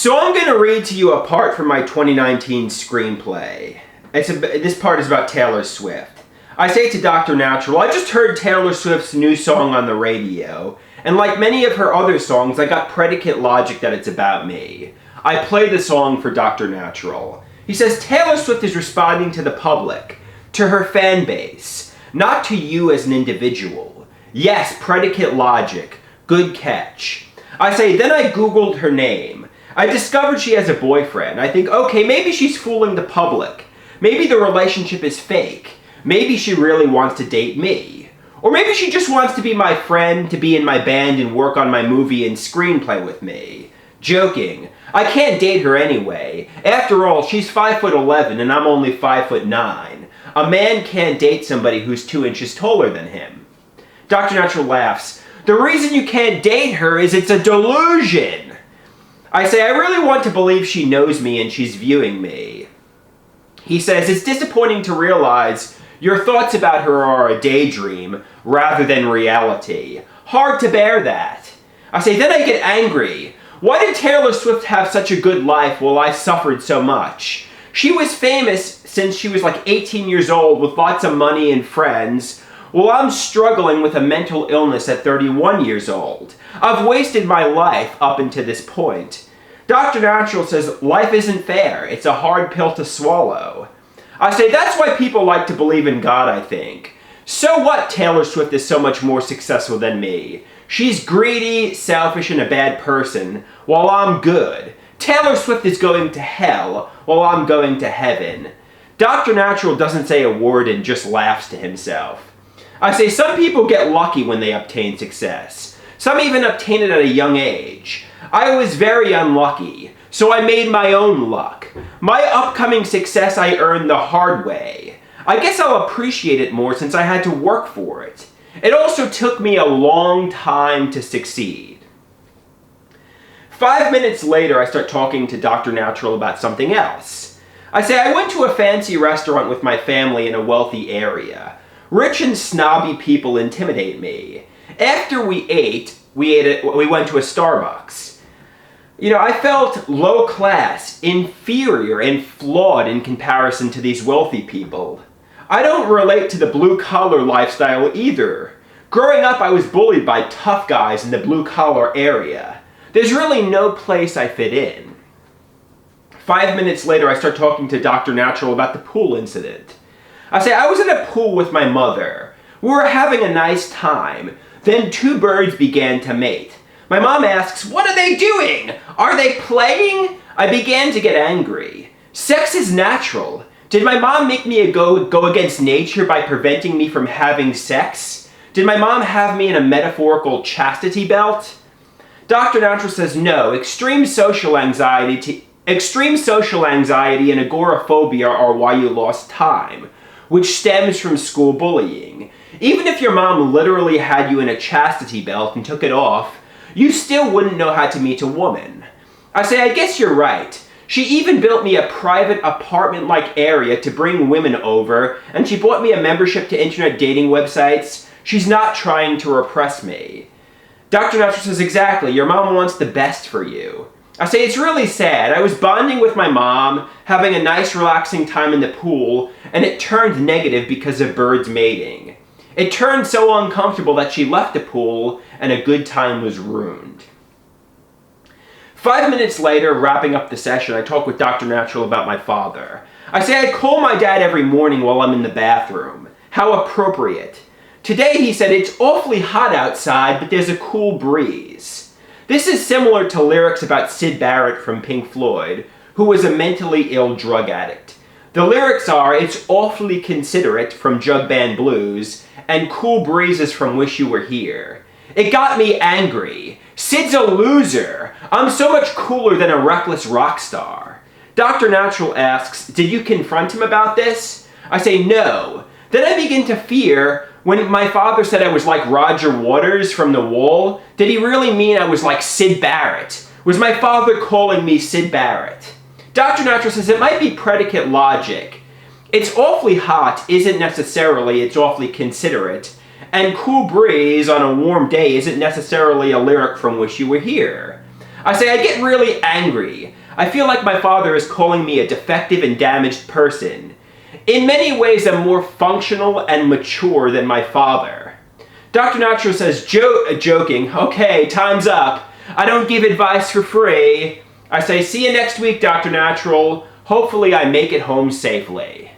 So I'm going to read to you a part from my 2019 screenplay. This part is about Taylor Swift. I say to Dr. Natural, I just heard Taylor Swift's new song on the radio, and like many of her other songs, I got predicate logic that it's about me. I play the song for Dr. Natural. He says, Taylor Swift is responding to the public, to her fan base, not to you as an individual. Yes, predicate logic. Good catch. I say, then I Googled her name. I discovered she has a boyfriend. I think, okay, maybe she's fooling the public. Maybe the relationship is fake. Maybe she really wants to date me. Or maybe she just wants to be my friend, to be in my band and work on my movie and screenplay with me. Joking. I can't date her anyway. After all, she's 5'11" and I'm only 5'9". A man can't date somebody who's 2 inches taller than him. Dr. Natural laughs. The reason you can't date her is it's a delusion. I say, I really want to believe she knows me and she's viewing me. He says, it's disappointing to realize your thoughts about her are a daydream rather than reality. Hard to bear that. I say, then I get angry. Why did Taylor Swift have such a good life while I suffered so much? She was famous since she was like 18 years old with lots of money and friends, while I'm struggling with a mental illness at 31 years old. I've wasted my life up until this point. Dr. Natural says life isn't fair. It's a hard pill to swallow. I say that's why people like to believe in God, I think. So what Taylor Swift is so much more successful than me? She's greedy, selfish, and a bad person, while I'm good. Taylor Swift is going to hell, while I'm going to heaven. Dr. Natural doesn't say a word and just laughs to himself. I say some people get lucky when they obtain success. Some even obtain it at a young age. I was very unlucky, so I made my own luck. My upcoming success I earned the hard way. I guess I'll appreciate it more since I had to work for it. It also took me a long time to succeed. 5 minutes later, I start talking to Dr. Natural about something else. I say I went to a fancy restaurant with my family in a wealthy area. Rich and snobby people intimidate me. After we went to a Starbucks. You know, I felt low class, inferior, and flawed in comparison to these wealthy people. I don't relate to the blue-collar lifestyle either. Growing up, I was bullied by tough guys in the blue-collar area. There's really no place I fit in. 5 minutes later, I start talking to Dr. Natural about the pool incident. I say, I was in a pool with my mother. We were having a nice time. Then 2 birds began to mate. My mom asks, what are they doing? Are they playing? I began to get angry. Sex is natural. Did my mom make me go against nature by preventing me from having sex? Did my mom have me in a metaphorical chastity belt? Dr. Natural says no. Extreme social anxiety and agoraphobia are why you lost time, which stems from school bullying. Even if your mom literally had you in a chastity belt and took it off, you still wouldn't know how to meet a woman. I say, I guess you're right. She even built me a private apartment-like area to bring women over, and she bought me a membership to internet dating websites. She's not trying to repress me. Dr. Natural says, exactly, your mom wants the best for you. I say, it's really sad. I was bonding with my mom, having a nice relaxing time in the pool, and it turned negative because of birds mating. It turned so uncomfortable that she left the pool, and a good time was ruined. 5 minutes later, wrapping up the session, I talk with Dr. Natural about my father. I say I call my dad every morning while I'm in the bathroom. How appropriate. Today, he said, it's awfully hot outside, but there's a cool breeze. This is similar to lyrics about Syd Barrett from Pink Floyd, who was a mentally ill drug addict. The lyrics are, it's awfully considerate from Jug Band Blues, and cool breezes from Wish You Were Here. It got me angry. Syd's a loser. I'm so much cooler than a reckless rock star. Dr. Natural asks, did you confront him about this? I say no. Then I begin to fear, when my father said I was like Roger Waters from The Wall, did he really mean I was like Syd Barrett? Was my father calling me Syd Barrett? Dr. Natural says it might be predicate logic. It's awfully hot isn't necessarily it's awfully considerate, and cool breeze on a warm day isn't necessarily a lyric from Wish You Were Here. I say, I get really angry. I feel like my father is calling me a defective and damaged person. In many ways, I'm more functional and mature than my father. Dr. Natural says, joking, okay, time's up. I don't give advice for free. I say, see you next week, Dr. Natural. Hopefully I make it home safely.